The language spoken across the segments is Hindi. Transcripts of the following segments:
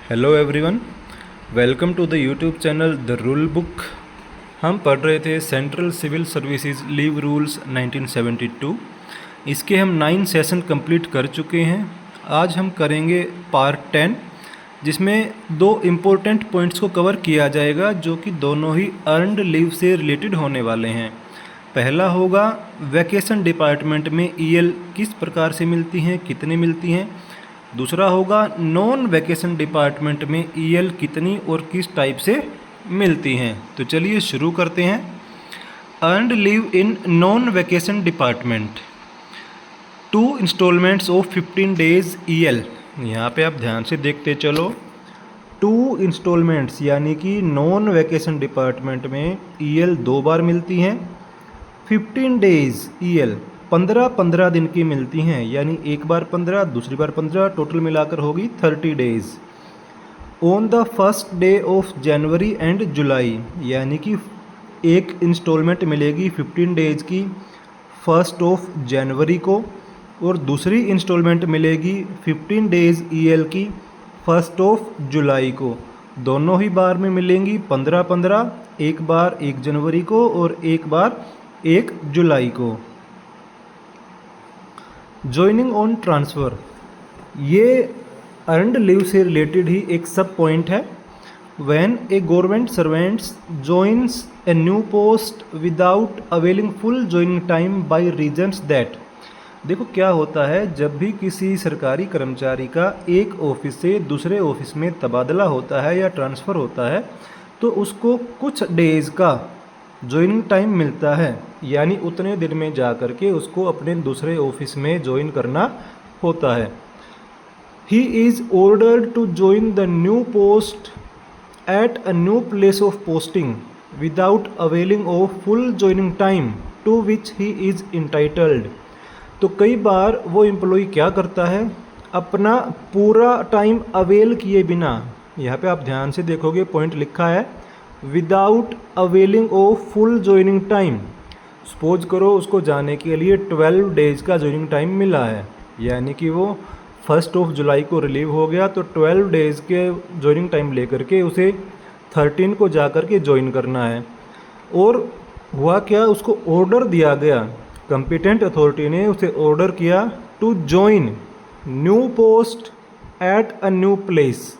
Hello everyone, welcome to the YouTube channel the rule book. हम पढ़ रहे थे central civil services leave rules 1972। इसके हम 9 सेशन कंप्लीट कर चुके हैं। आज हम करेंगे पार्ट 10, जिसमें 2 इम्पोर्टेंट पॉइंट्स को कवर किया जाएगा जो कि दोनों ही अर्नड लीव से रिलेटेड होने वाले हैं। पहला होगा वैकेशन डिपार्टमेंट में ईएल किस प्रकार से मिलती हैं, कितनी मिलती हैं। दूसरा होगा नॉन वैकेशन डिपार्टमेंट में ईएल कितनी और किस टाइप से मिलती हैं। तो चलिए शुरू करते हैं। Earned leave in non vacation department, 2 instalments of 15 days EL. यहाँ पे आप ध्यान से देखते चलो, 2 इंस्टॉलमेंट्स यानी कि नॉन वैकेशन डिपार्टमेंट में ईएल 2 बार मिलती हैं। 15 डेज ईएल 15 दिन की मिलती हैं, यानी एक बार 15, दूसरी बार 15, टोटल मिलाकर होगी 30 days. On the first day of January and July, यानी कि एक इंस्टॉलमेंट मिलेगी 15 डेज की 1 जनवरी को, और दूसरी इंस्टॉलमेंट मिलेगी 15 डेज ईएल की 1 जुलाई को। दोनों ही बार में मिलेंगी 15, एक बार 1 जनवरी को और एक बार 1 जुलाई को। जॉइनिंग ऑन ट्रांसफ़र, ये अर्नड लीव से रिलेटेड ही एक सब पॉइंट है। When a government servants joins a new post without availing full joining time by reasons that. देखो क्या होता है, जब भी किसी सरकारी कर्मचारी का एक ऑफिस से दूसरे ऑफिस में तबादला होता है या ट्रांसफ़र होता है, तो उसको कुछ डेज़ का ज्वाइनिंग टाइम मिलता है, यानी उतने दिन में जा कर के उसको अपने दूसरे ऑफिस में ज्वाइन करना होता है। He is ordered to join the new post at a new place of posting without availing of full joining time to which he is entitled. तो कई बार वो एम्प्लॉय क्या करता है, अपना पूरा टाइम अवेल किए बिना, यहाँ पे आप ध्यान से देखोगे पॉइंट लिखा है without availing of full joining time. Suppose करो उसको जाने के लिए 12 डेज का ज्वाइनिंग टाइम मिला है, यानी कि वो 1 जुलाई को रिलीव हो गया, तो 12 डेज के ज्वाइनिंग टाइम लेकर के उसे 13 को जा कर के ज्वाइन करना है। और हुआ क्या, उसको ऑर्डर दिया गया, कंपिटेंट अथॉरिटी ने उसे ऑर्डर किया to join new post at a new place,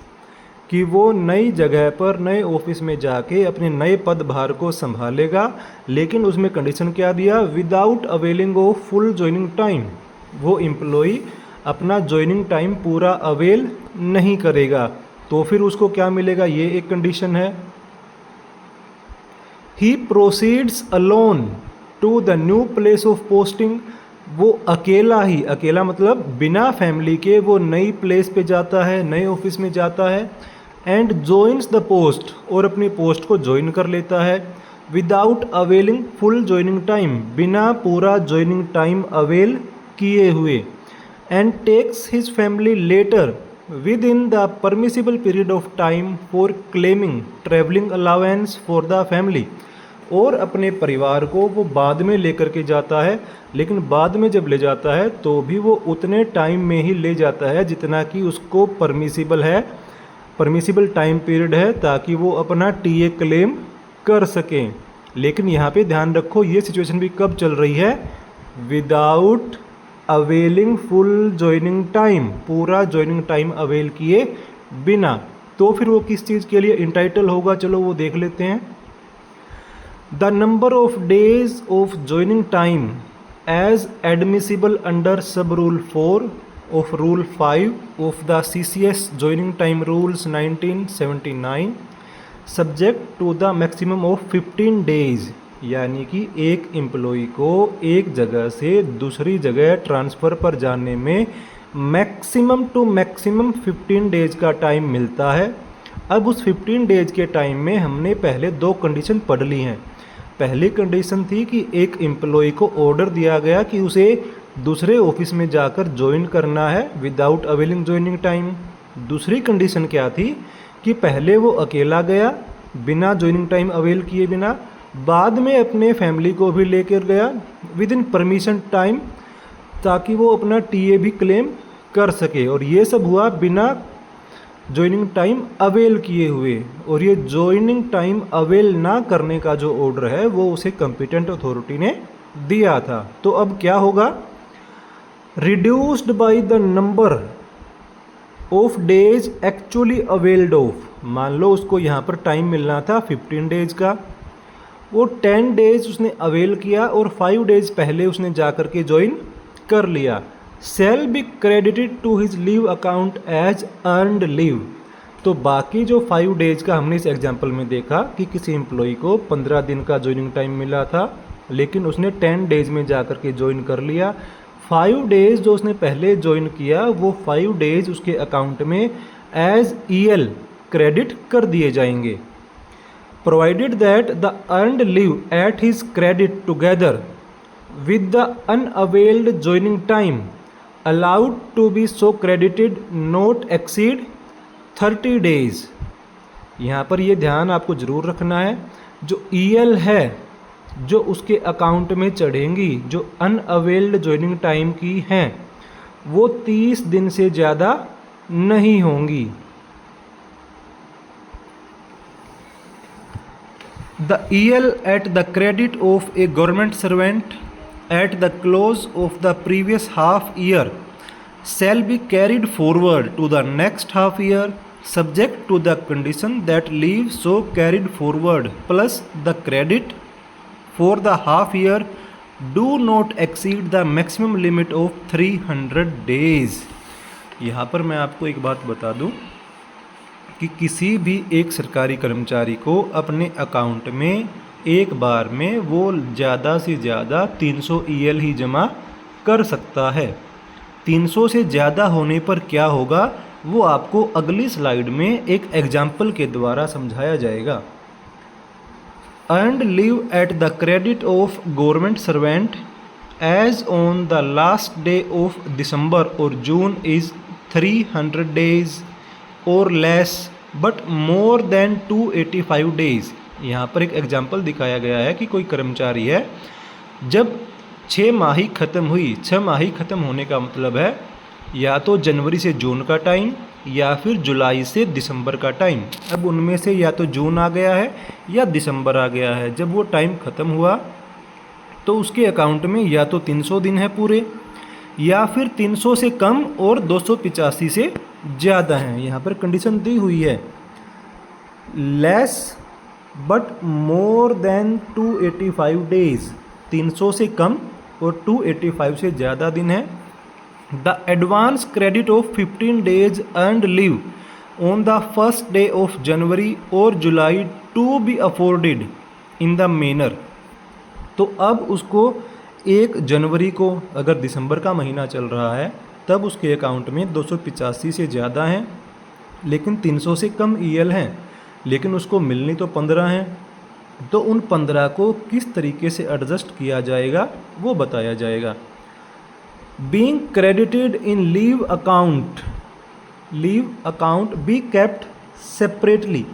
कि वो नई जगह पर नए ऑफिस में जाके अपने नए पदभार को संभालेगा। लेकिन उसमें कंडीशन क्या दिया, without availing of full joining time. वो एम्प्लॉई अपना ज्वाइनिंग टाइम पूरा अवेल नहीं करेगा, तो फिर उसको क्या मिलेगा, ये एक कंडीशन है। He proceeds alone to the new place of posting, वो अकेला ही, अकेला मतलब बिना फैमिली के वो नई प्लेस पे जाता है, नए ऑफिस में जाता है। एंड जॉइन्स द पोस्ट, और अपनी पोस्ट को ज्वाइन कर लेता है without availing full joining time, बिना पूरा ज्वाइनिंग टाइम अवेल किए हुए। And takes his family later within the permissible period of time for claiming travelling allowance for the family, और अपने परिवार को वो बाद में लेकर के जाता है, लेकिन बाद में जब ले जाता है तो भी वो उतने टाइम में ही ले जाता है जितना कि उसको परमिसिबल है, परमिसिबल टाइम पीरियड है, ताकि वो अपना टीए क्लेम कर सकें। लेकिन यहाँ पे ध्यान रखो, ये सिचुएशन भी कब चल रही है, without availing full joining time, पूरा ज्वाइनिंग टाइम अवेल किए बिना। तो फिर वो किस चीज़ के लिए इंटाइटल होगा, चलो वो देख लेते हैं। The number of days of joining time as admissible under sub rule 4 of Rule 5 of the CCS Joining Time Rules 1979 subject to the maximum of 15 days, यानी कि एक एम्प्लॉय को एक जगह से दूसरी जगह ट्रांसफ़र पर जाने में मैक्सिमम टू मैक्सिमम 15 डेज का टाइम मिलता है। अब उस 15 डेज के टाइम में हमने पहले 2 कंडीशन पढ़ ली हैं। पहली कंडीशन थी कि एक एम्प्लॉय को ऑर्डर दिया गया कि उसे दूसरे ऑफिस में जाकर ज्वाइन करना है विदाउट अवेलिंग ज्वाइनिंग टाइम। दूसरी कंडीशन क्या थी कि पहले वो अकेला गया बिना ज्वाइनिंग टाइम अवेल किए बिना, बाद में अपने फैमिली को भी लेकर गया विद इन परमिशन टाइम, ताकि वो अपना टीए भी क्लेम कर सके। और ये सब हुआ बिना ज्वाइनिंग टाइम अवेल किए हुए, और ये ज्वाइनिंग टाइम अवेल ना करने का जो ऑर्डर है वो उसे कॉम्पिटेंट अथॉरिटी ने दिया था। तो अब क्या होगा, reduced by the number of days actually availed of. मान लो उसको यहाँ पर टाइम मिलना था 15 डेज का, वो 10 डेज उसने अवेल किया और 5 डेज पहले उसने जा कर के ज्वाइन कर लिया। Shall be credited to his leave account as earned leave. तो बाकी जो 5 डेज का हमने इस एग्जांपल में देखा कि किसी एम्प्लॉय को 15 दिन का ज्वाइनिंग टाइम मिला था, लेकिन उसने 10 डेज में जा कर के ज्वाइन कर लिया। 5 डेज जो उसने पहले ज्वाइन किया वो 5 डेज उसके अकाउंट में एज EL क्रेडिट कर दिए जाएंगे। Provided that the earned leave at his credit together with the unavailed joining time allowed to be so credited not exceed 30 days। यहाँ पर ये ध्यान आपको ज़रूर रखना है, जो EL है जो उसके अकाउंट में चढ़ेंगी, जो अनअवेल्ड ज्वाइनिंग टाइम की हैं, वो 30 दिन से ज़्यादा नहीं होंगी। The EL eight the credit of A government servant at the close of the previous half year shall be carried forward to the next half year subject to the condition that leave so carried forward plus the credit for the half year do not exceed the maximum limit of 300 days। यहाँ पर मैं आपको एक बात बता दूं कि किसी भी एक सरकारी कर्मचारी को अपने अकाउंट में एक बार में वो ज़्यादा से ज़्यादा 300 EL ही जमा कर सकता है। 300 से ज़्यादा होने पर क्या होगा वो आपको अगली स्लाइड में एक एग्जाम्पल के द्वारा समझाया जाएगा। Earned leave at the credit of government servant as on the last day of December or June is 300 days or less but more than 285 days। यहाँ पर एक एग्जाम्पल दिखाया गया है कि कोई कर्मचारी है, जब 6 माही ख़त्म हुई, 6 माही ख़त्म होने का मतलब है या तो जनवरी से जून का टाइम या फिर जुलाई से दिसंबर का टाइम। अब उनमें से या तो जून आ गया है या दिसंबर आ गया है। जब वो टाइम ख़त्म हुआ तो उसके अकाउंट में या तो 300 दिन है पूरे, या फिर 300 से कम और 285 से ज़्यादा हैं। यहाँ पर कंडीशन दी हुई है, less but more than 285 days, 300 से कम और 285 से ज़्यादा दिन है। The advance credit of 15 days earned leave on the first day of January और July to be afforded in the manner. तो अब उसको 1 जनवरी को, अगर दिसंबर का महीना चल रहा है तब उसके अकाउंट में 285 से ज़्यादा हैं लेकिन 300 से कम EL हैं, लेकिन उसको मिलनी तो 15 हैं। तो उन 15 को किस तरीके से एडजस्ट किया जाएगा वो बताया जाएगा। Being credited in leave account be kept separately.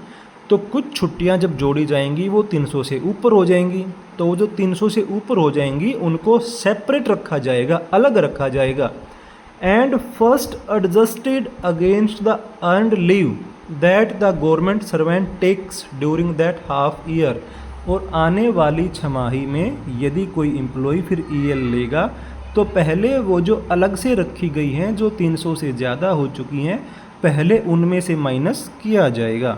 तो कुछ छुट्टियां जब जोड़ी जाएंगी वो 300 से ऊपर हो जाएंगी, तो वो जो 300 से ऊपर हो जाएंगी उनको सेपरेट रखा जाएगा, अलग रखा जाएगा। And first adjusted against the earned leave that the government servant takes during that half year. और आने वाली छमाही में यदि कोई एम्प्लॉय फिर EL लेगा तो पहले वो जो अलग से रखी गई हैं जो 300 से ज़्यादा हो चुकी हैं पहले उनमें से माइनस किया जाएगा।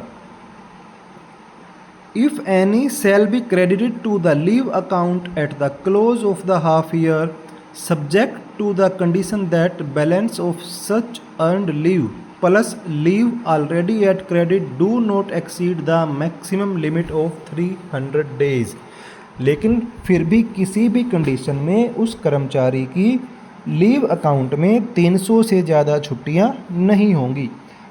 If any shall be credited to the leave account at the close of the half year subject to the condition that balance of such earned leave plus leave already at credit do not exceed the maximum limit of 300 days। लेकिन फिर भी किसी भी कंडीशन में उस कर्मचारी की लीव अकाउंट में 300 से ज़्यादा छुट्टियां नहीं होंगी।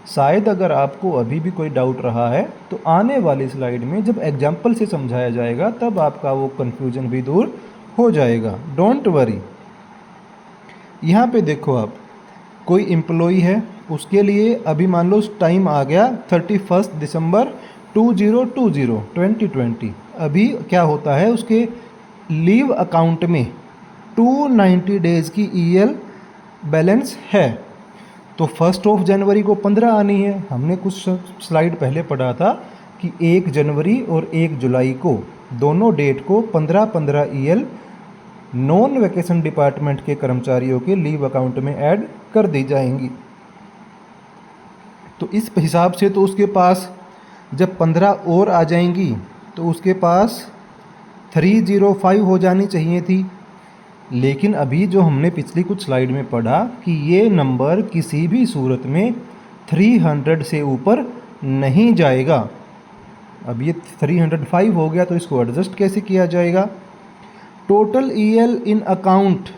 शायद अगर आपको अभी भी कोई डाउट रहा है तो आने वाली स्लाइड में जब एग्जाम्पल से समझाया जाएगा तब आपका वो कन्फ्यूजन भी दूर हो जाएगा। Don't worry. यहाँ पे देखो, आप कोई एम्प्लॉय है, उसके लिए अभी मान लो टाइम आ गया 31 दिसंबर 2020। अभी क्या होता है, उसके लीव अकाउंट में 290 डेज़ की EL बैलेंस है। तो 1 जनवरी को 15 आनी है। हमने कुछ स्लाइड पहले पढ़ा था कि 1 जनवरी और 1 जुलाई को दोनों डेट को 15-15 EL नॉन वैकेशन डिपार्टमेंट के कर्मचारियों के लीव अकाउंट में ऐड कर दी जाएंगी। तो इस हिसाब से तो उसके पास जब 15 और आ जाएंगी तो उसके पास 305 हो जानी चाहिए थी। लेकिन अभी जो हमने पिछली कुछ स्लाइड में पढ़ा कि ये नंबर किसी भी सूरत में 300 से ऊपर नहीं जाएगा। अब ये 305 हो गया तो इसको एडजस्ट कैसे किया जाएगा? टोटल EL इन अकाउंट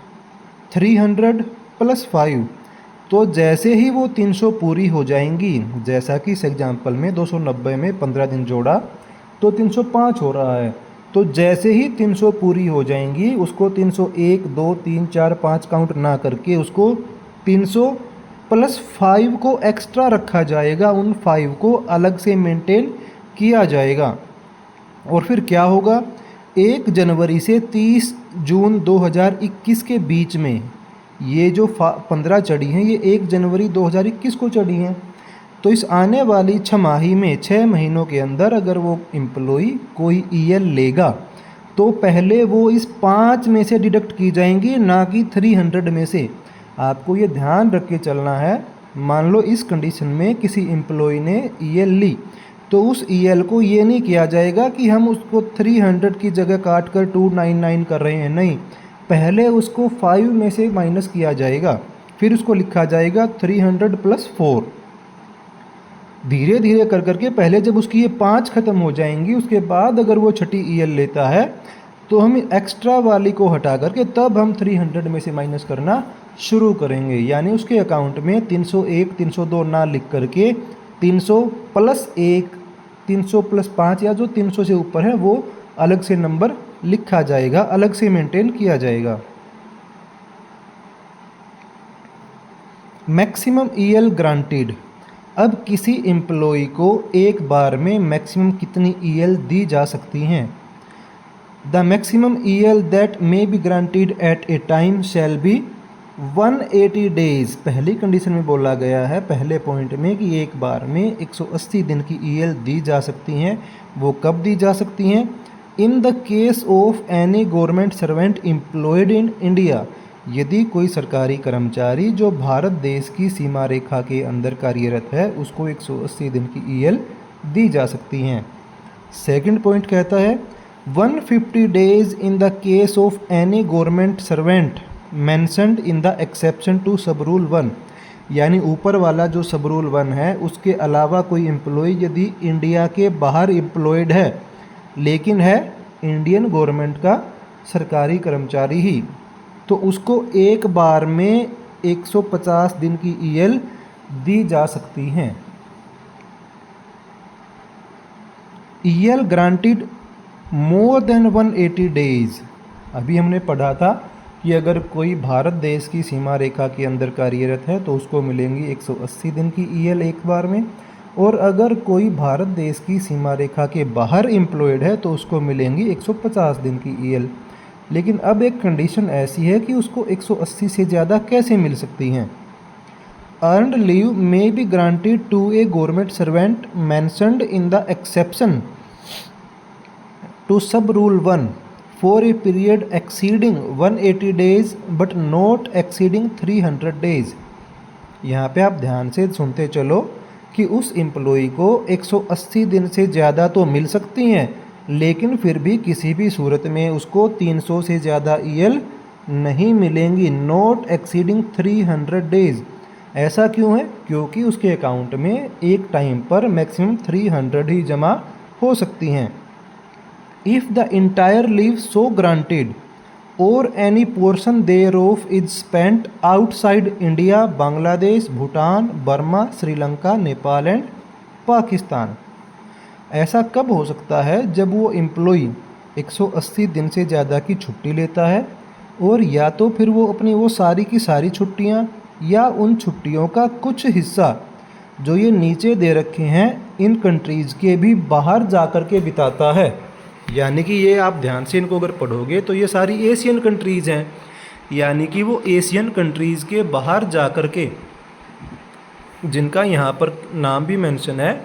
300 + 5। तो जैसे ही वो 300 पूरी हो जाएंगी, जैसा कि इस एग्जाम्पल में 290 में 15 दिन जोड़ा तो 305 हो रहा है, तो जैसे ही 300 पूरी हो जाएंगी उसको 301, 2, 3, 4, 5 काउंट ना करके उसको 300 + 5 को एक्स्ट्रा रखा जाएगा, उन 5 को अलग से मेंटेन किया जाएगा। और फिर क्या होगा? 1 जनवरी से 30 जून 2021 के बीच में ये जो 15 चढ़ी हैं ये 1 जनवरी 2021 को चढ़ी हैं। तो इस आने वाली छमाही में 6 महीनों के अंदर अगर वो एम्प्लॉई कोई EL लेगा तो पहले वो इस 5 में से डिडक्ट की जाएंगी, ना कि 300 में से। आपको ये ध्यान रख के चलना है। मान लो इस कंडीशन में किसी एम्प्लॉई ने EL ली तो उस EL को ये नहीं किया जाएगा कि हम उसको 300 की जगह काट कर 299 कर रहे हैं, नहीं। पहले उसको 5 में से माइनस किया जाएगा, फिर उसको लिखा जाएगा 300 + 4। धीरे धीरे कर करके पहले जब उसकी ये 5 ख़त्म हो जाएंगी उसके बाद अगर वो छठी EL लेता है तो हम एक्स्ट्रा वाली को हटा करके तब हम 300 में से माइनस करना शुरू करेंगे। यानी उसके अकाउंट में 301, 302 ना लिख करके 300 + 1, 300 + 5 या जो 300 से ऊपर है वो अलग से नंबर लिखा जाएगा, अलग से मेंटेन किया जाएगा। Maximum EL granted. अब किसी एम्प्लॉई को एक बार में मैक्सिमम कितनी EL दी जा सकती हैं? The maximum EL that may be granted at a time shall be 180 days. पहली कंडीशन में बोला गया है पहले पॉइंट में कि एक बार में 180 दिन की EL दी जा सकती हैं। वो कब दी जा सकती हैं? इन the case of any government servant employed in India. यदि कोई सरकारी कर्मचारी जो भारत देश की सीमा रेखा के अंदर कार्यरत है उसको 180 दिन की EL दी जा सकती हैं। सेकंड पॉइंट कहता है 150 days in the case of any government servant mentioned in the exception to sub rule 1। यानी ऊपर वाला जो सब रूल 1 है उसके अलावा कोई एम्प्लॉय यदि इंडिया के बाहर एम्प्लॉयड है लेकिन है इंडियन गवर्नमेंट का सरकारी कर्मचारी ही, तो उसको एक बार में 150 दिन की EL दी जा सकती हैं। EL granted more than 180 days. अभी हमने पढ़ा था कि अगर कोई भारत देश की सीमा रेखा के अंदर कार्यरत है तो उसको मिलेंगी 180 दिन की EL एक बार में, और अगर कोई भारत देश की सीमा रेखा के बाहर एम्प्लॉयड है तो उसको मिलेंगी 150 दिन की EL। लेकिन अब एक कंडीशन ऐसी है कि उसको 180 से ज़्यादा कैसे मिल सकती हैं? Earned leave may be granted to a government servant mentioned in the exception to sub rule 1 for a period exceeding 180 days but not exceeding 300 days. यहाँ पे आप ध्यान से सुनते चलो कि उस एम्प्लॉई को 180 दिन से ज़्यादा तो मिल सकती हैं लेकिन फिर भी किसी भी सूरत में उसको 300 से ज़्यादा EL नहीं मिलेंगी, नॉट एक्सीडिंग 300 डेज। ऐसा क्यों है? क्योंकि उसके अकाउंट में एक टाइम पर मैक्सिमम 300 ही जमा हो सकती हैं। If the entire leave so granted और any portion thereof is spent outside India, Bangladesh, Bhutan, Burma, Sri Lanka, Nepal and Pakistan. ऐसा कब हो सकता है? जब वो एम्प्लॉई 180 दिन से ज़्यादा की छुट्टी लेता है और या तो फिर वो अपनी वो सारी की सारी छुट्टियां या उन छुट्टियों का कुछ हिस्सा जो ये नीचे दे रखे हैं इन कंट्रीज़ के भी बाहर जा कर के बिताता है। यानी कि ये आप ध्यान से इनको अगर पढ़ोगे तो ये सारी एशियन कंट्रीज़ हैं, यानी कि वो एशियन कंट्रीज़ के बाहर जा कर के जिनका यहाँ पर नाम भी मेंशन है,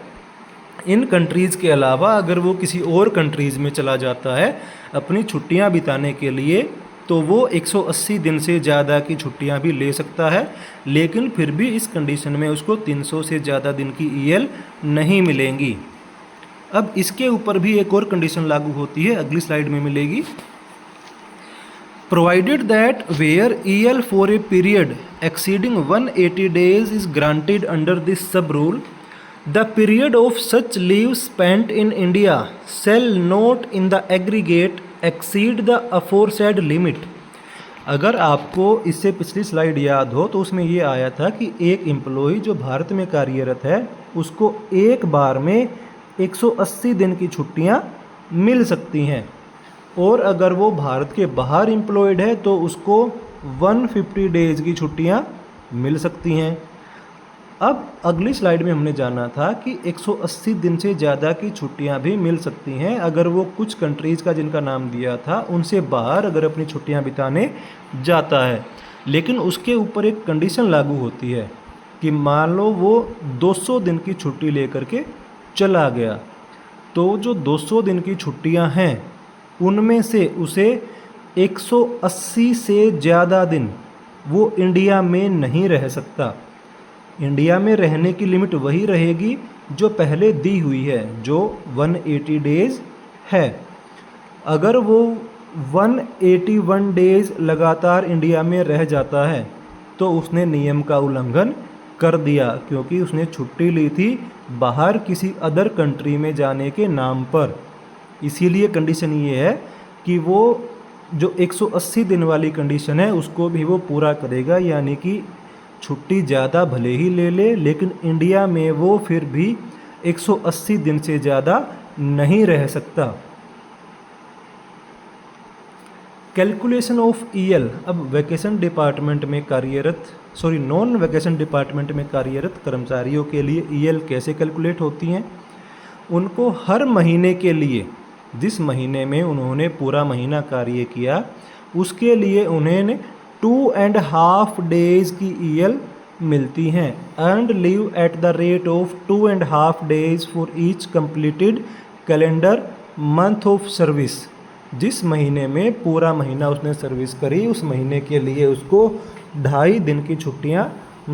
इन कंट्रीज़ के अलावा अगर वो किसी और कंट्रीज़ में चला जाता है अपनी छुट्टियाँ बिताने के लिए, तो वो 180 दिन से ज़्यादा की छुट्टियाँ भी ले सकता है, लेकिन फिर भी इस कंडीशन में उसको 300 से ज़्यादा दिन की ईएल नहीं मिलेंगी। अब इसके ऊपर भी एक और कंडीशन लागू होती है, अगली स्लाइड में मिलेगी। Provided that where EL for a period exceeding 180 days is granted under this sub rule, the period of such leave spent in India shall not in the aggregate exceed the aforesaid limit. अगर आपको इससे पिछली स्लाइड याद हो तो उसमें ये आया था कि एक एम्प्लॉय जो भारत में कार्यरत है उसको एक बार में 180 दिन की छुट्टियां मिल सकती हैं, और अगर वो भारत के बाहर एम्प्लॉयड है तो उसको 150 डेज़ की छुट्टियां मिल सकती हैं। अब अगली स्लाइड में हमने जाना था कि 180 दिन से ज़्यादा की छुट्टियां भी मिल सकती हैं अगर वो कुछ कंट्रीज़ का जिनका नाम दिया था उनसे बाहर अगर अपनी छुट्टियां बिताने जाता है, लेकिन उसके ऊपर एक कंडीशन लागू होती है कि मान लो वो 200 दिन की छुट्टी लेकर के चला गया, तो जो 200 दिन की छुट्टियां हैं उनमें से उसे 180 से ज़्यादा दिन वो इंडिया में नहीं रह सकता। इंडिया में रहने की लिमिट वही रहेगी जो पहले दी हुई है, जो 180 डेज़ है। अगर वो 181 डेज़ लगातार इंडिया में रह जाता है तो उसने नियम का उल्लंघन कर दिया, क्योंकि उसने छुट्टी ली थी बाहर किसी अदर कंट्री में जाने के नाम पर। इसीलिए कंडीशन ये है कि वो जो 180 दिन वाली कंडीशन है उसको भी वो पूरा करेगा, यानी कि छुट्टी ज़्यादा भले ही ले ले लेकिन इंडिया में वो फिर भी 180 दिन से ज़्यादा नहीं रह सकता। Calculation of EL. अब वैकेशन डिपार्टमेंट में कार्यरत नॉन वैकेशन डिपार्टमेंट में कार्यरत कर्मचारियों के लिए ईएल कैसे कैलकुलेट होती हैं? उनको हर महीने के लिए, जिस महीने में उन्होंने पूरा महीना कार्य किया उसके लिए उन्हें 2.5 days की ईएल मिलती हैं। Earned leave at the rate of 2.5 days for each completed calendar month of service. जिस महीने में पूरा महीना उसने सर्विस करी उस महीने के लिए उसको 2.5 दिन की छुट्टियां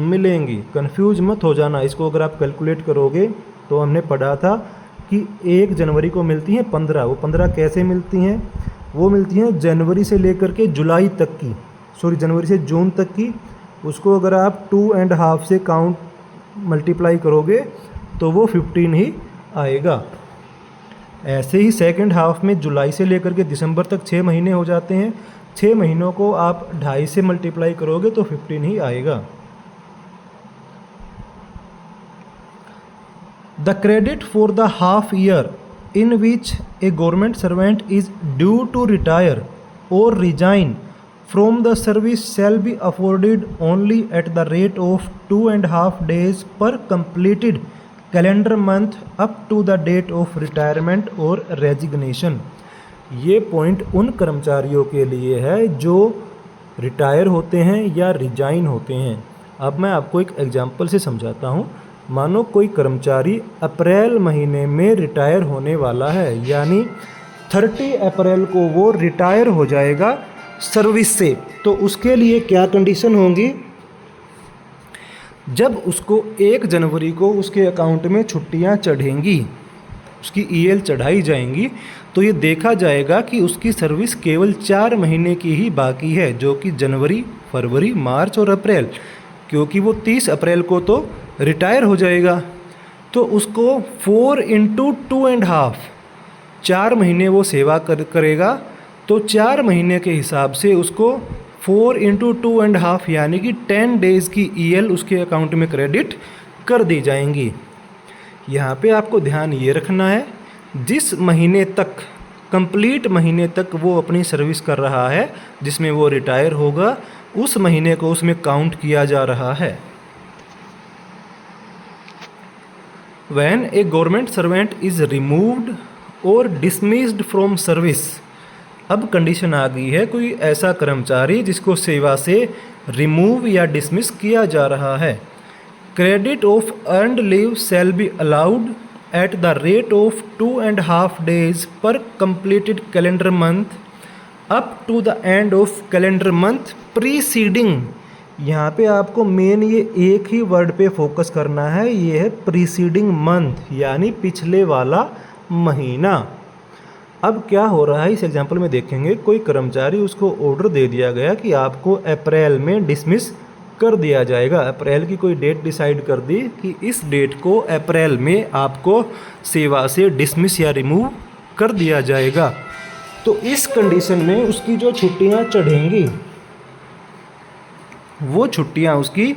मिलेंगी। कंफ्यूज मत हो जाना, इसको अगर आप कैलकुलेट करोगे तो हमने पढ़ा था कि 1 जनवरी को मिलती हैं 15। वो 15 कैसे मिलती हैं? वो मिलती हैं जनवरी से लेकर के जुलाई तक की, जनवरी से जून तक की। उसको अगर आप 2.5 से काउंट मल्टीप्लाई करोगे तो वो 15 ही आएगा। ऐसे ही सेकंड हाफ में जुलाई से लेकर के दिसंबर तक 6 महीने हो जाते हैं। 6 महीनों को आप 2.5 से मल्टीप्लाई करोगे तो 15 ही आएगा। The credit for the half year in which a government servant is due to retire or resign from the service shall be afforded only at the rate of 2.5 days per completed calendar month up to the date of retirement or resignation। ये पॉइंट उन कर्मचारियों के लिए है जो रिटायर होते हैं या रिजाइन होते हैं। अब मैं आपको एक एग्जांपल से समझाता हूँ। मानो कोई कर्मचारी अप्रैल महीने में रिटायर होने वाला है, यानी 30 अप्रैल को वो रिटायर हो जाएगा सर्विस से, तो उसके लिए क्या कंडीशन होंगी? जब उसको 1 जनवरी को उसके अकाउंट में छुट्टियां चढ़ेंगी, उसकी ईएल चढ़ाई जाएंगी, तो ये देखा जाएगा कि उसकी सर्विस केवल 4 महीने की ही बाकी है, जो कि जनवरी, फरवरी, मार्च और अप्रैल, क्योंकि वो 30 अप्रैल को तो रिटायर हो जाएगा। तो उसको 4 × 2.5 4 महीने वो सेवा करेगा, तो 4 महीने के हिसाब से उसको 4 × 2.5 यानी कि 10 डेज़ की ईएल उसके अकाउंट में क्रेडिट कर दी जाएंगी। यहाँ पे आपको ध्यान ये रखना है, जिस महीने तक, कंप्लीट महीने तक वो अपनी सर्विस कर रहा है जिसमें वो रिटायर होगा, उस महीने को उसमें काउंट किया जा रहा है। When a government servant is removed or dismissed from service, अब कंडीशन आ गई है, कोई ऐसा कर्मचारी जिसको सेवा से रिमूव या डिसमिस किया जा रहा है, credit of earned leave shall be allowed at the rate of 2.5 days per completed calendar month up to the end of calendar month preceding. यहाँ पे आपको मेन ये एक ही वर्ड पे फोकस करना है, ये है प्रीसीडिंग मंथ, यानी पिछले वाला महीना। अब क्या हो रहा है इस एग्जांपल में देखेंगे, कोई कर्मचारी उसको ऑर्डर दे दिया गया कि आपको अप्रैल में डिसमिस कर दिया जाएगा। अप्रैल की कोई डेट डिसाइड कर दी कि इस डेट को अप्रैल में आपको सेवा से डिसमिस या रिमूव कर दिया जाएगा। तो इस कंडीशन में उसकी जो छुट्टियां चढ़ेंगी वो छुट्टियां उसकी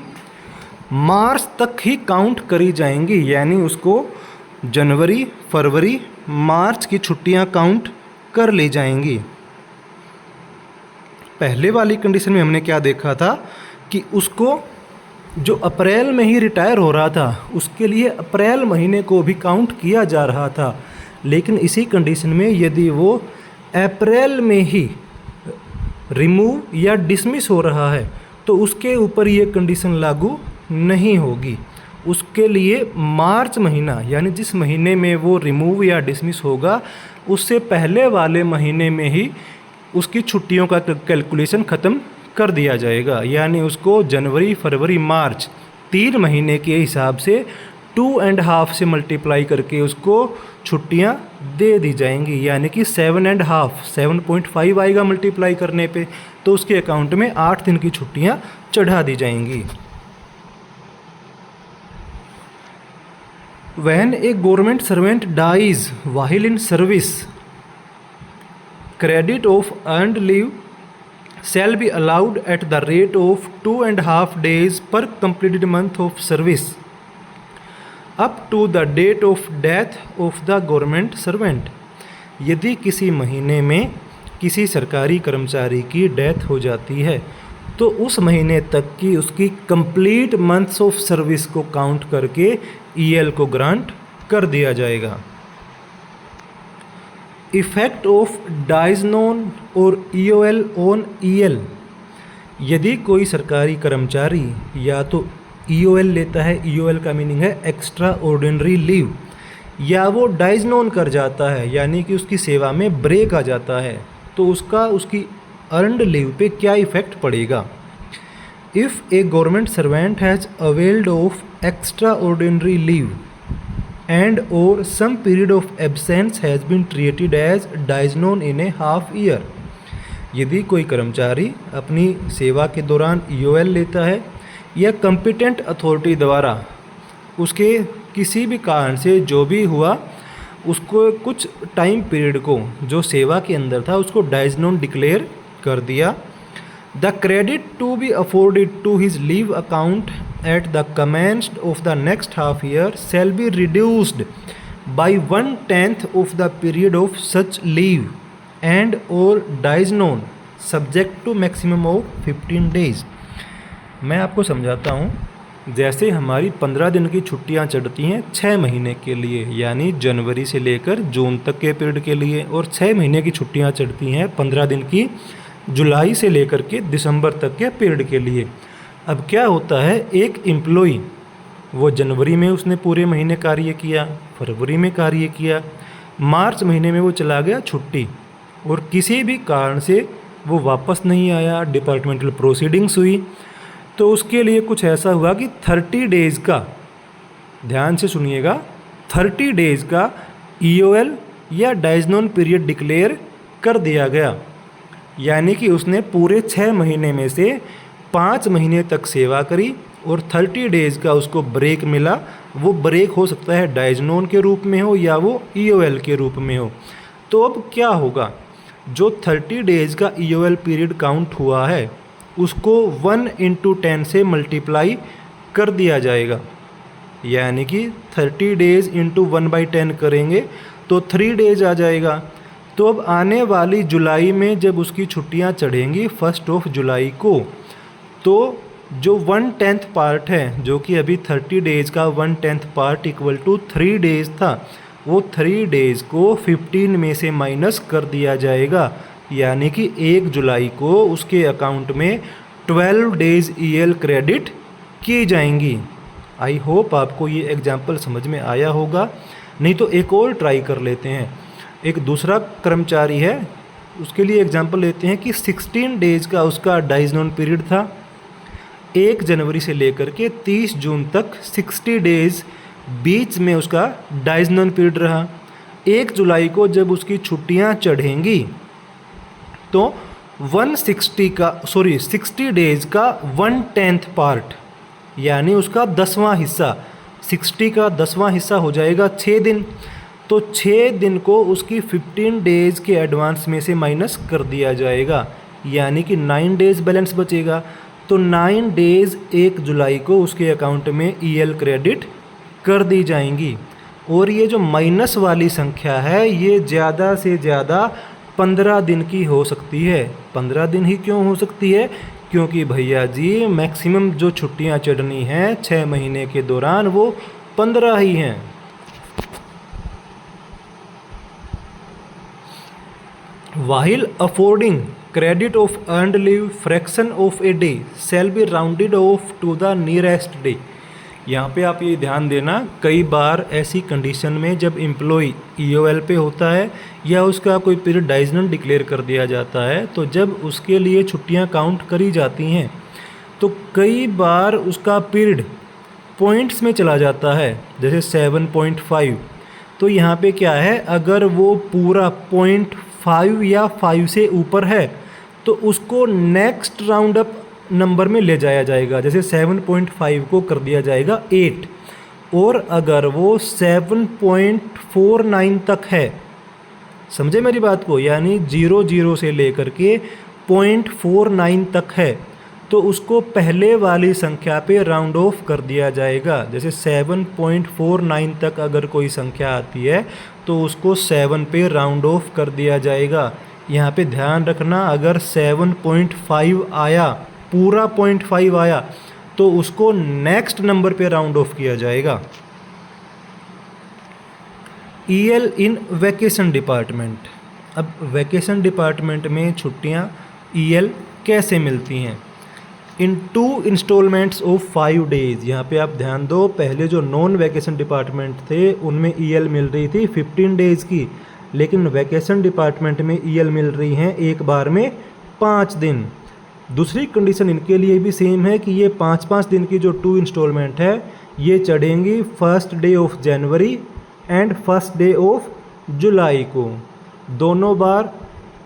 मार्च तक ही काउंट करी जाएंगी, यानी उसको जनवरी, फरवरी, मार्च की छुट्टियां काउंट कर ली जाएंगी। पहले वाली कंडीशन में हमने क्या देखा था कि उसको जो अप्रैल में ही रिटायर हो रहा था उसके लिए अप्रैल महीने को भी काउंट किया जा रहा था, लेकिन इसी कंडीशन में यदि वो अप्रैल में ही रिमूव या डिसमिस हो रहा है तो उसके ऊपर ये कंडीशन लागू नहीं होगी। उसके लिए मार्च महीना, यानी जिस महीने में वो रिमूव या डिसमिस होगा उससे पहले वाले महीने में ही उसकी छुट्टियों का कैलकुलेशन ख़त्म कर दिया जाएगा, यानी उसको जनवरी, फरवरी, मार्च 3 महीने के हिसाब से 2.5 से मल्टीप्लाई करके उसको छुट्टियां दे दी जाएंगी, यानी कि 7.5 आएगा मल्टीप्लाई करने पे, तो उसके अकाउंट में 8 दिन की छुट्टियां चढ़ा दी जाएंगी। When a government servant dies while in service, credit of earned leave shall be allowed at the rate of 2.5 days per completed month of service up to the date of death of the government servant। यदि किसी महीने में किसी सरकारी कर्मचारी की डेथ हो जाती है तो उस महीने तक की उसकी कंप्लीट मंथ्स ऑफ सर्विस को काउंट करके ईएल को ग्रांट कर दिया जाएगा। इफेक्ट ऑफ डाइजनोन और ईओएल ऑन ईएल। यदि कोई सरकारी कर्मचारी या तो ईओएल लेता है, ईओएल का मीनिंग है एक्स्ट्रा ऑर्डिनरी लीव, या वो डाइजनोन कर जाता है यानी कि उसकी सेवा में ब्रेक आ जाता है, तो उसकी अर्नड लीव पे क्या इफेक्ट पड़ेगा। If a government servant has availed of extraordinary leave and और some period of absence has been treated as dies non in a half year. यदि कोई कर्मचारी अपनी सेवा के दौरान ईओएल लेता है या कंपिटेंट अथॉरिटी द्वारा उसके किसी भी कारण से जो भी हुआ उसको कुछ टाइम पीरियड को जो सेवा के अंदर था उसको डाइजनोन डिक्लेयर कर दिया, the credit to be afforded to his leave account at the commenced of the next half year shall be reduced by 1/10 of the period of such leave and और dies non subject to maximum of 15 days। मैं आपको समझाता हूँ। जैसे हमारी 15 दिन की छुट्टियां चढ़ती हैं 6 महीने के लिए, यानी जनवरी से लेकर जून तक के पीरियड के लिए, और 6 महीने की छुट्टियां चढ़ती हैं 15 दिन की जुलाई से लेकर के दिसंबर तक के पीरियड के लिए। अब क्या होता है, एक एम्प्लॉई वो जनवरी में उसने पूरे महीने कार्य किया, फरवरी में कार्य किया, मार्च महीने में वो चला गया छुट्टी और किसी भी कारण से वो वापस नहीं आया, डिपार्टमेंटल प्रोसीडिंग्स हुई, तो उसके लिए कुछ ऐसा हुआ कि 30 डेज़ का, ध्यान से सुनिएगा, 30 डेज़ का ईओएल या डाइजनोन पीरियड डिक्लेयर कर दिया गया, यानी कि उसने पूरे 6 महीने में से 5 महीने तक सेवा करी और 30 डेज़ का उसको ब्रेक मिला। वो ब्रेक हो सकता है डाइजनोन के रूप में हो या वो ईओएल के रूप में हो। तो अब क्या होगा, जो 30 डेज़ का ईओएल पीरियड काउंट हुआ है उसको 1/10 से मल्टीप्लाई कर दिया जाएगा, यानी कि 30 डेज़ इंटू 1/10 करेंगे तो 3 डेज़ आ जाएगा। तो अब आने वाली जुलाई में जब उसकी छुट्टियां चढ़ेंगी 1 जुलाई को, तो जो 1/10 पार्ट है, जो कि अभी 30 डेज़ का 1/10 पार्ट इक्वल टू 3 डेज़ था, वो 3 डेज़ को 15 में से माइनस कर दिया जाएगा, यानी कि 1 जुलाई को उसके अकाउंट में 12 डेज़ ईएल क्रेडिट की जाएंगी। आई होप आपको ये एग्जाम्पल समझ में आया होगा। नहीं तो एक और ट्राई कर लेते हैं। एक दूसरा कर्मचारी है, उसके लिए एग्जाम्पल लेते हैं कि 16 डेज़ का उसका डाइज नॉन पीरियड था। 1 जनवरी से लेकर के 30 जून तक 60 डेज़ बीच में उसका डाइज नॉन पीरियड रहा। 1 जुलाई को जब उसकी छुट्टियां चढ़ेंगी तो 60 डेज़ का 1/10 पार्ट यानी उसका 10वां हिस्सा, 60 का 10वां हिस्सा हो जाएगा 6 दिन। तो 6 दिन को उसकी 15 डेज़ के एडवांस में से माइनस कर दिया जाएगा, यानी कि 9 डेज़ बैलेंस बचेगा। तो 9 डेज़ 1 जुलाई को उसके अकाउंट में ईएल क्रेडिट कर दी जाएंगी। और ये जो माइनस वाली संख्या है ये ज़्यादा से ज़्यादा 15 दिन की हो सकती है। 15 दिन ही क्यों हो सकती है? क्योंकि भैया जी मैक्सिमम जो छुट्टियां चढ़नी हैं 6 महीने के दौरान वो 15 ही हैं। While affording credit of earned leave, fraction of a day shall be rounded off to the nearest day। यहाँ पे आप ये ध्यान देना, कई बार ऐसी कंडीशन में जब एम्प्लॉय ईओएल पे होता है या उसका कोई पीरियड डाइजनल डिक्लेयर कर दिया जाता है, तो जब उसके लिए छुट्टियां काउंट करी जाती हैं तो कई बार उसका पीरियड पॉइंट्स में चला जाता है, जैसे 7.5। तो यहाँ पे क्या है, अगर वो पूरा 0.5 या 5 से ऊपर है तो उसको नेक्स्ट राउंड अप नंबर में ले जाया जाएगा, जैसे 7.5 को कर दिया जाएगा 8। और अगर वो 7.49 तक है, समझे मेरी बात को, यानी 00 से लेकर के 0.49 तक है तो उसको पहले वाली संख्या पे राउंड ऑफ कर दिया जाएगा। जैसे 7.49 तक अगर कोई संख्या आती है तो उसको 7 पे राउंड ऑफ कर दिया जाएगा। यहाँ पे ध्यान रखना, अगर 7.5 आया, पूरा 0.5 आया तो उसको नेक्स्ट नंबर पे राउंड ऑफ किया जाएगा। ईएल इन वैकेशन डिपार्टमेंट। अब वैकेशन डिपार्टमेंट में छुट्टियाँ ईएल कैसे मिलती हैं? इन 2 इंस्टॉलमेंट्स ऑफ 5 डेज़। यहाँ पे आप ध्यान दो, पहले जो नॉन वैकेशन डिपार्टमेंट थे उनमें ईएल मिल रही थी 15 डेज़ की, लेकिन वैकेशन डिपार्टमेंट में ईएल मिल रही हैं एक बार में 5 दिन। दूसरी कंडीशन इनके लिए भी सेम है कि ये 5-5 दिन की जो 2 इंस्टॉलमेंट है ये चढ़ेंगी 1st day of January and 1st day of July को। दोनों बार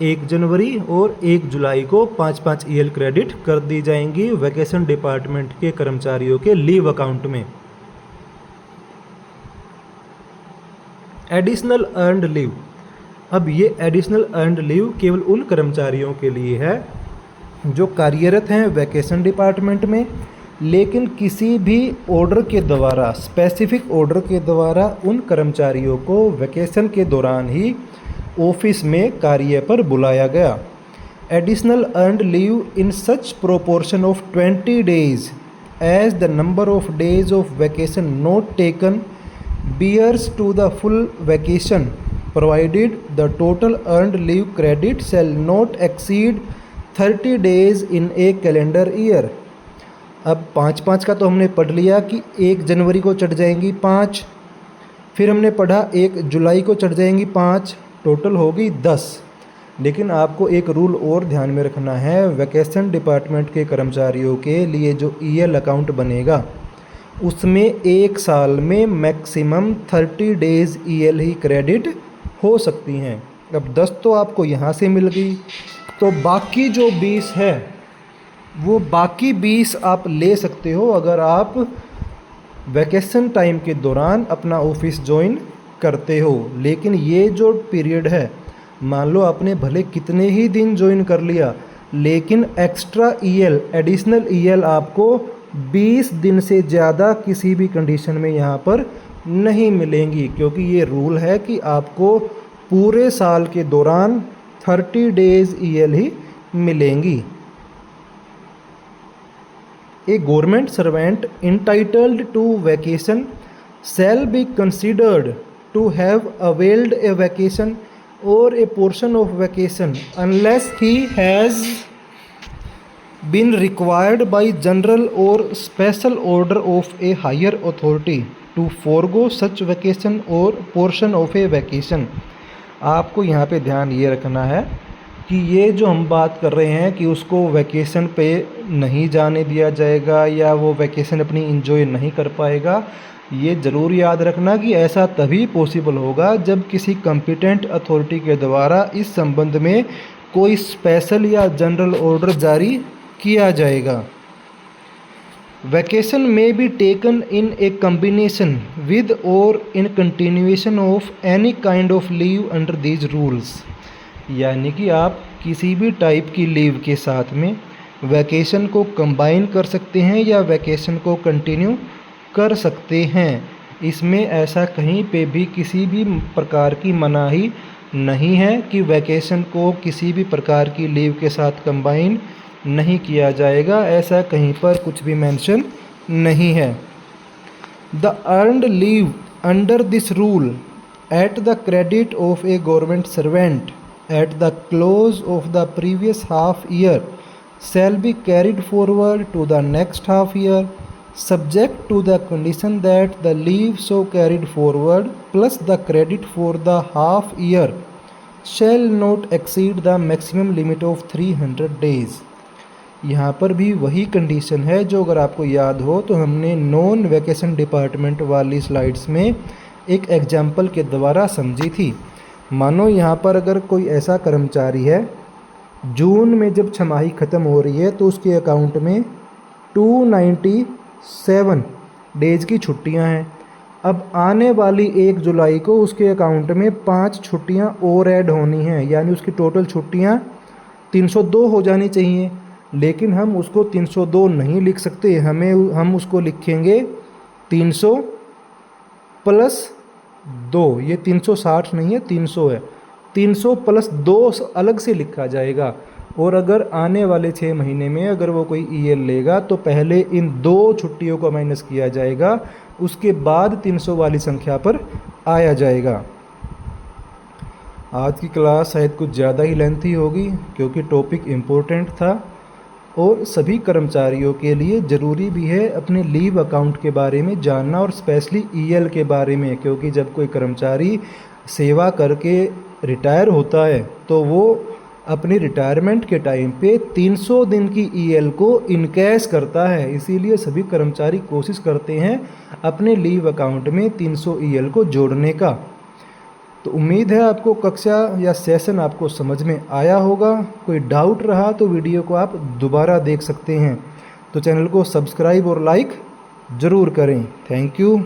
1 जनवरी और 1 जुलाई को 5-5 ईएल क्रेडिट कर दी जाएंगी वैकेशन डिपार्टमेंट के कर्मचारियों के लीव अकाउंट में। Additional earned leave. अब ये एडिशनल अर्नड लीव केवल उन कर्मचारियों के लिए है जो कार्यरत हैं वैकेशन डिपार्टमेंट में, लेकिन किसी भी ऑर्डर के द्वारा, स्पेसिफिक ऑर्डर के द्वारा उन कर्मचारियों को वैकेशन के दौरान ही ऑफिस में कार्य पर बुलाया गया। Additional earned leave in such proportion of 20 days as the number of days of vacation not taken bears to the full vacation provided the total earned leave credit shall not exceed 30 days in a calendar year. अब 5-5 का तो हमने पढ़ लिया कि 1 जनवरी को चढ़ जाएंगी 5, फिर हमने पढ़ा 1 जुलाई को चढ़ जाएंगी 5, टोटल होगी 10। लेकिन आपको एक रूल और ध्यान में रखना है, वैकेशन डिपार्टमेंट के कर्मचारियों के लिए जो ईएल अकाउंट बनेगा उसमें 1 साल में मैक्सिमम 30 डेज़ ईएल ही क्रेडिट हो सकती हैं। अब 10 तो आपको यहाँ से मिल गई, तो बाकी जो 20 है वो बाकी 20 आप ले सकते हो अगर आप वैकेशन टाइम के दौरान अपना ऑफिस ज्वाइन करते हो। लेकिन ये जो पीरियड है, मान लो आपने भले कितने ही दिन ज्वाइन कर लिया, लेकिन एक्स्ट्रा ईएल, एडिशनल ईएल आपको 20 दिन से ज़्यादा किसी भी कंडीशन में यहाँ पर नहीं मिलेंगी, क्योंकि ये रूल है कि आपको पूरे साल के दौरान 30 डेज़ ईएल ही मिलेंगी। A government servant entitled to vacation shall be considered to have availed a vacation or a portion of vacation unless he has been required by general or special order of a higher authority to forego such vacation or portion of a vacation। आपको यहाँ पे ध्यान ये रखना है कि ये जो हम बात कर रहे हैं कि उसको वैकेशन पे नहीं जाने दिया जाएगा या वो वैकेशन अपनी इंजॉय नहीं कर पाएगा, ये ज़रूर याद रखना कि ऐसा तभी पॉसिबल होगा जब किसी कॉम्पिटेंट अथॉरिटी के द्वारा इस संबंध में कोई स्पेशल या जनरल ऑर्डर जारी किया जाएगा। Vacation may be taken in a combination with और in continuation of any kind of leave under these rules. यानी कि आप किसी भी टाइप की लीव के साथ में वैकेशन को कंबाइन कर सकते हैं या वैकेशन को कंटिन्यू कर सकते हैं। इसमें ऐसा कहीं पे भी किसी भी प्रकार की मनाही नहीं है कि वैकेशन को किसी भी प्रकार की लीव के साथ कंबाइन नहीं किया जाएगा, ऐसा कहीं पर कुछ भी मेंशन नहीं है। The earned leave under this rule eight the credit of A government servant at the close of the previous half year shall be carried forward to the next half year, subject to the condition that the leave so carried forward plus the credit for the half year shall not exceed the maximum limit of 300 days। यहाँ पर भी वही कंडीशन है जो अगर आपको याद हो तो हमने नॉन वैकेशन डिपार्टमेंट वाली स्लाइड्स में एक एग्जाम्पल के द्वारा समझी थी। मानो यहाँ पर अगर कोई ऐसा कर्मचारी है, जून में जब छमाही ख़त्म हो रही है तो उसके अकाउंट में 297 डेज़ की छुट्टियाँ हैं। अब आने वाली 1 जुलाई को उसके अकाउंट में 5 छुट्टियाँ और ऐड होनी हैं, यानी उसकी टोटल छुट्टियाँ 302 हो जानी चाहिए। लेकिन हम उसको 302 नहीं लिख सकते, हम उसको लिखेंगे 300 प्लस 2। ये 360 नहीं है, 300 है। 300 प्लस 2 अलग से लिखा जाएगा। और अगर आने वाले 6 महीने में अगर वो कोई ईएल लेगा तो पहले इन 2 छुट्टियों को माइनस किया जाएगा, उसके बाद 300 वाली संख्या पर आया जाएगा। आज की क्लास शायद कुछ ज़्यादा ही लेंथी होगी क्योंकि टॉपिक इम्पोर्टेंट था और सभी कर्मचारियों के लिए ज़रूरी भी है अपने लीव अकाउंट के बारे में जानना और स्पेशली ईएल के बारे में, क्योंकि जब कोई कर्मचारी सेवा करके रिटायर होता है तो वो अपनी रिटायरमेंट के टाइम पे 300 दिन की ईएल को इनकैश करता है। इसीलिए सभी कर्मचारी कोशिश करते हैं अपने लीव अकाउंट में 300 ईएल को जोड़ने का। तो उम्मीद है आपको कक्षा या सेशन आपको समझ में आया होगा। कोई डाउट रहा तो वीडियो को आप दोबारा देख सकते हैं। तो चैनल को सब्सक्राइब और लाइक ज़रूर करें। Thank you.